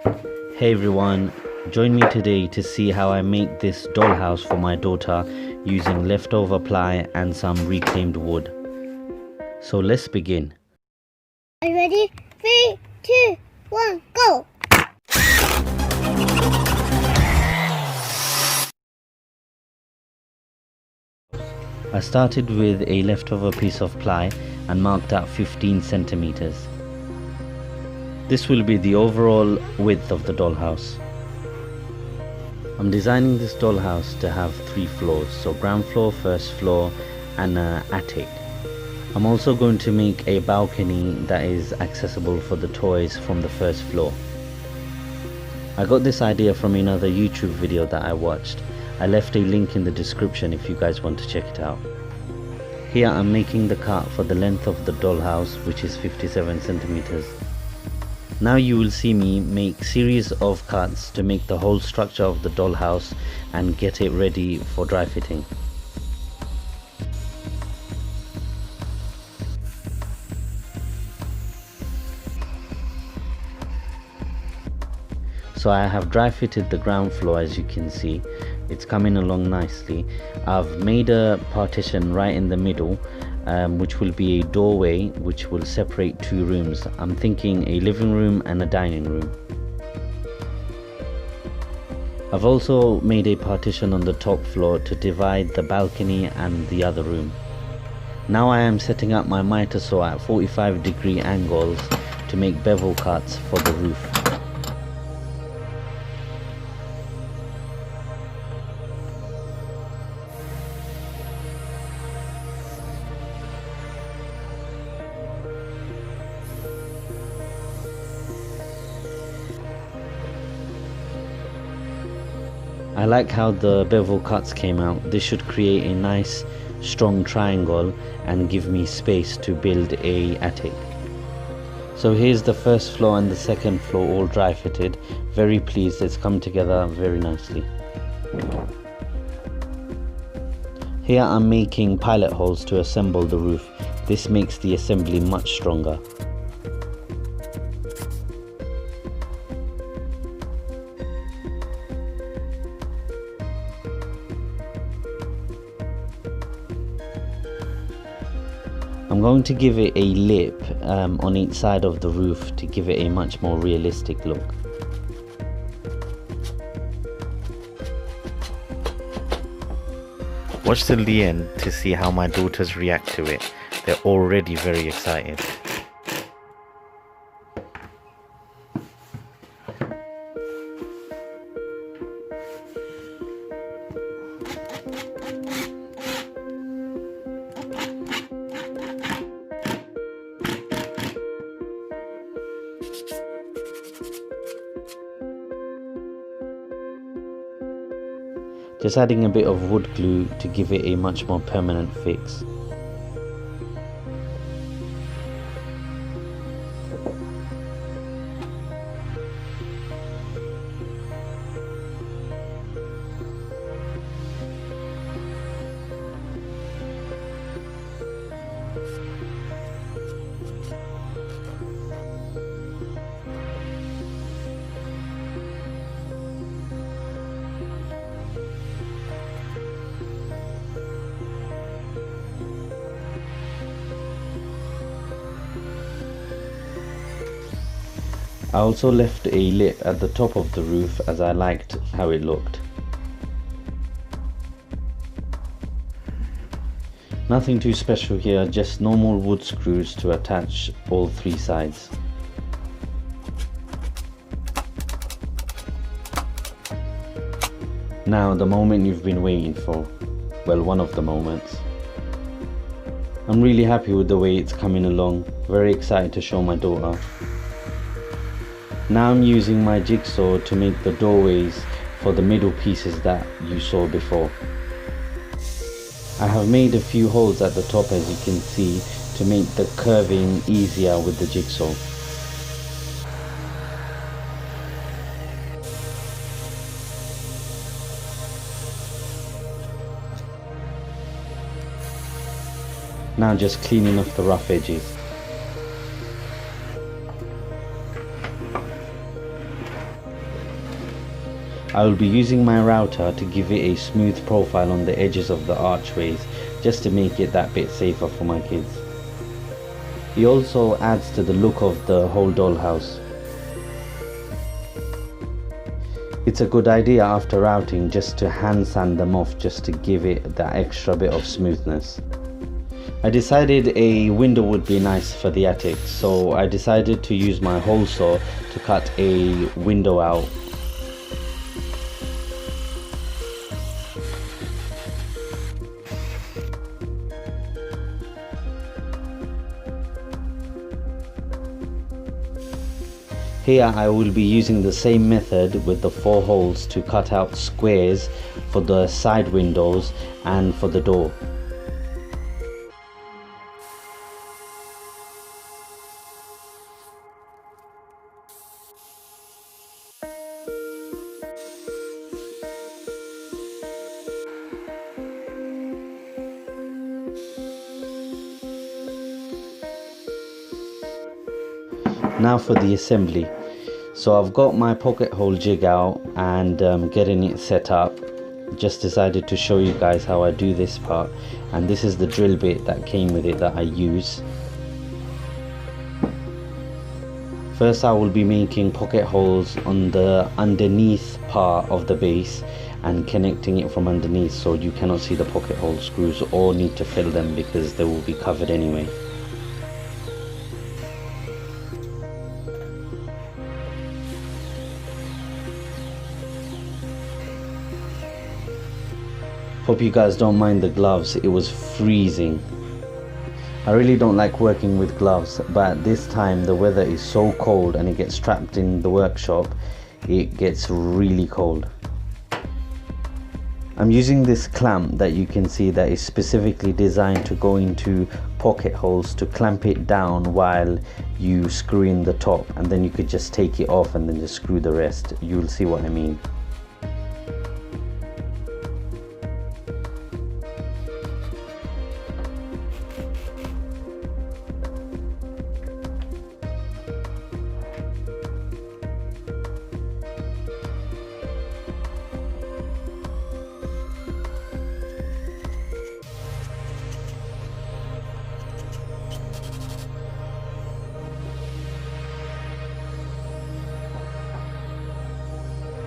Hey everyone, join me today to see how I make this dollhouse for my daughter using leftover ply and some reclaimed wood. So let's begin. Are you ready? 3, 2, 1, go! I started with a leftover piece of ply and marked out 15 centimeters. This will be the overall width of the dollhouse. I'm designing this dollhouse to have 3 floors, so ground floor, first floor and an attic. I'm also going to make a balcony that is accessible for the toys from the first floor. I got this idea from another YouTube video that I watched. I left a link in the description if you guys want to check it out. Here I'm making the cut for the length of the dollhouse, which is 57 centimeters. Now you will see me make series of cuts to make the whole structure of the dollhouse and get it ready for dry fitting. So I have dry fitted the ground floor, as you can see. It's coming along nicely. I've made a partition right in the middle, which will be a doorway which will separate 2 rooms. I'm thinking a living room and a dining room. I've also made a partition on the top floor to divide the balcony and the other room. Now I am setting up my miter saw at 45-degree angles to make bevel cuts for the roof. I like how the bevel cuts came out. This should create a nice strong triangle and give me space to build a attic. So here's the first floor and the second floor all dry fitted. Very pleased, it's come together very nicely. Here I'm making pilot holes to assemble the roof. This makes the assembly much stronger. I'm going to give it a lip on each side of the roof to give it a much more realistic look. Watch till the end to see how my daughters react to it. They're already very excited. Just adding a bit of wood glue to give it a much more permanent fix. I also left a lip at the top of the roof as I liked how it looked. Nothing too special here, just normal wood screws to attach all 3 sides. Now the moment you've been waiting for. Well, one of the moments. I'm really happy with the way it's coming along, very excited to show my daughter. Now I'm using my jigsaw to make the doorways for the middle pieces that you saw before. I have made a few holes at the top, as you can see, to make the curving easier with the jigsaw. Now just cleaning off the rough edges. I will be using my router to give it a smooth profile on the edges of the archways, just to make it that bit safer for my kids. It also adds to the look of the whole dollhouse. It's a good idea after routing just to hand sand them off, just to give it that extra bit of smoothness. I decided a window would be nice for the attic, so I decided to use my hole saw to cut a window out. Here I will be using the same method with the 4 holes to cut out squares for the side windows and for the door. Now for the assembly. So I've got my pocket hole jig out and getting it set up. Just decided to show you guys how I do this part, and this is the drill bit that came with it that I use. First I will be making pocket holes on the underneath part of the base and connecting it from underneath, so you cannot see the pocket hole screws or need to fill them because they will be covered anyway. Hope you guys don't mind the gloves, it was freezing. I really don't like working with gloves, but at this time the weather is so cold and it gets trapped in the workshop, it gets really cold. I'm using this clamp that you can see that is specifically designed to go into pocket holes to clamp it down while you screw in the top, and then you could just take it off and then just screw the rest. You'll see what I mean.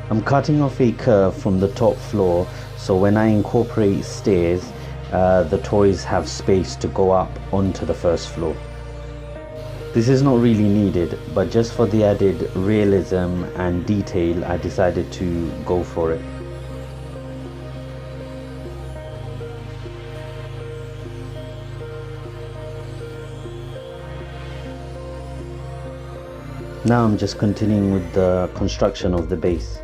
I'm cutting off a curve from the top floor, so when I incorporate stairs, the toys have space to go up onto the first floor. This is not really needed, but just for the added realism and detail, I decided to go for it. Now I'm just continuing with the construction of the base.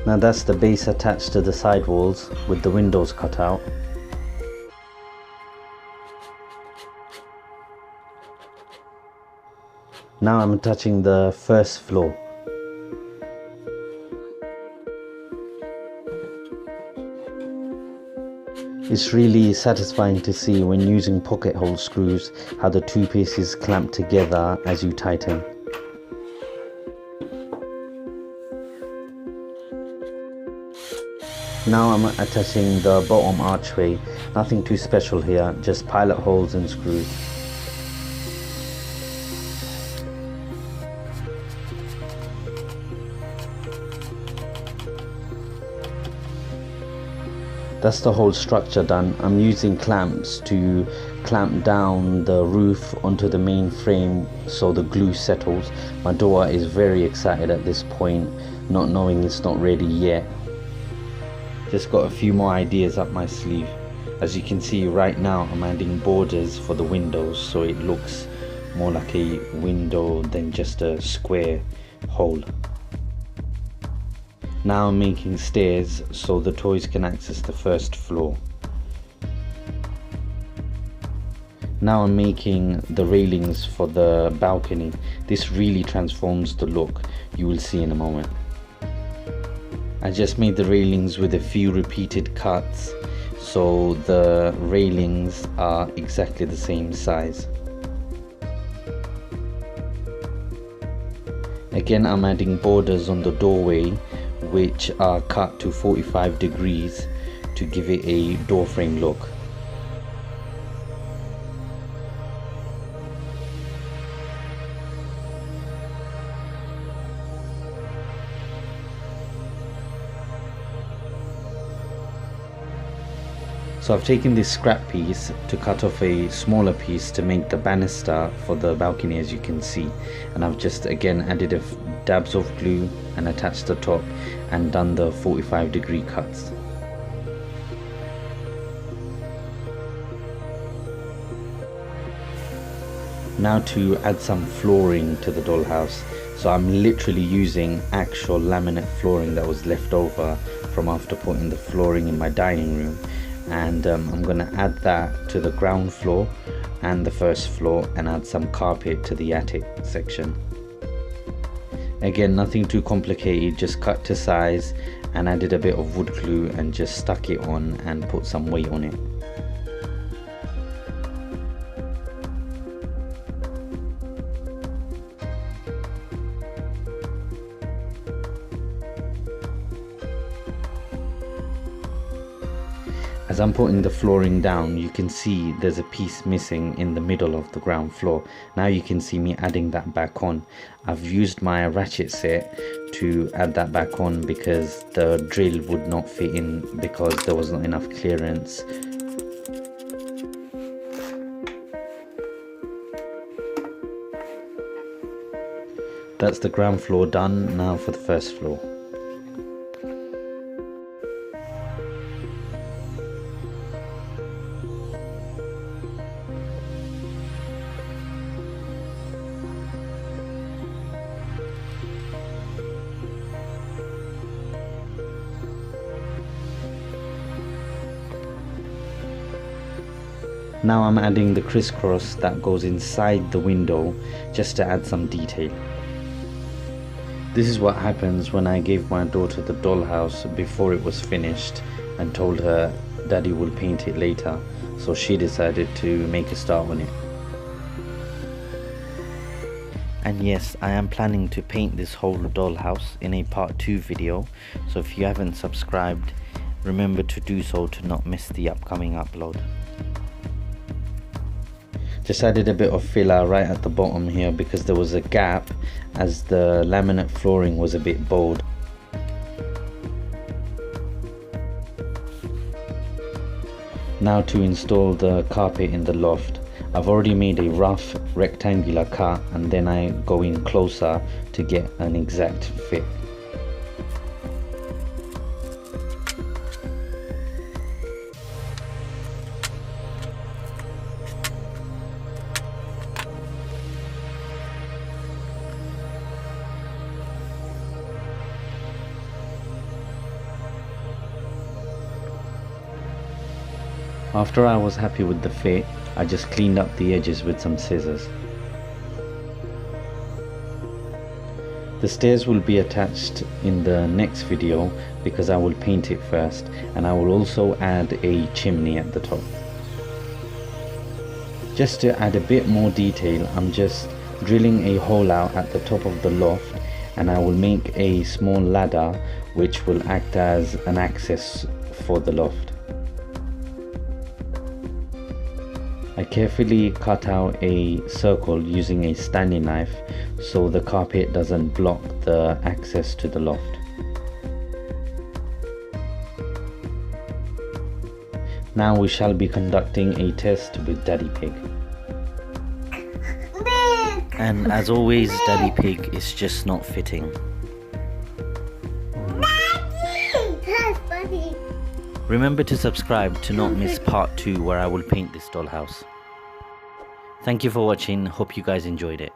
Now that's the base attached to the side walls with the windows cut out. Now I'm attaching the first floor. It's really satisfying to see when using pocket hole screws how the two pieces clamp together as you tighten. Now I'm attaching the bottom archway. Nothing too special here, just pilot holes and screws. That's the whole structure done. I'm using clamps to clamp down the roof onto the main frame so the glue settles. My daughter is very excited at this point, not knowing it's not ready yet. Just got a few more ideas up my sleeve. As you can see right now, I'm adding borders for the windows so it looks more like a window than just a square hole. Now I'm making stairs so the toys can access the first floor. Now I'm making the railings for the balcony. This really transforms the look, you will see in a moment. I just made the railings with a few repeated cuts, so the railings are exactly the same size. Again, I'm adding borders on the doorway, which are cut to 45 degrees to give it a door frame look. So I've taken this scrap piece to cut off a smaller piece to make the banister for the balcony, as you can see, and I've just again added dabs of glue and attached the top and done the 45-degree cuts. Now to add some flooring to the dollhouse. So I'm literally using actual laminate flooring that was left over from after putting the flooring in my dining room, and I'm going to add that to the ground floor and the first floor and add some carpet to the attic section. Again, nothing too complicated, just cut to size and added a bit of wood glue and just stuck it on and put some weight on it. As I'm putting the flooring down, you can see there's a piece missing in the middle of the ground floor. Now you can see me adding that back on. I've used my ratchet set to add that back on because the drill would not fit in because there was not enough clearance. That's the ground floor done. Now for the first floor. Now I'm adding the crisscross that goes inside the window just to add some detail. This is what happens when I gave my daughter the dollhouse before it was finished and told her Daddy will paint it later, so she decided to make a start on it. And yes, I am planning to paint this whole dollhouse in a part 2 video, so if you haven't subscribed, remember to do so to not miss the upcoming upload. Just added a bit of filler right at the bottom here because there was a gap as the laminate flooring was a bit bowed. Now to install the carpet in the loft. I've already made a rough rectangular cut and then I go in closer to get an exact fit. After I was happy with the fit, I just cleaned up the edges with some scissors. The stairs will be attached in the next video because I will paint it first, and I will also add a chimney at the top. Just to add a bit more detail, I'm just drilling a hole out at the top of the loft, and I will make a small ladder which will act as an access for the loft. I carefully cut out a circle using a Stanley knife so the carpet doesn't block the access to the loft. Now we shall be conducting a test with Daddy Pig. And as always, Daddy Pig is just not fitting. Remember to subscribe to not miss part 2 where I will paint this dollhouse. Thank you for watching, hope you guys enjoyed it.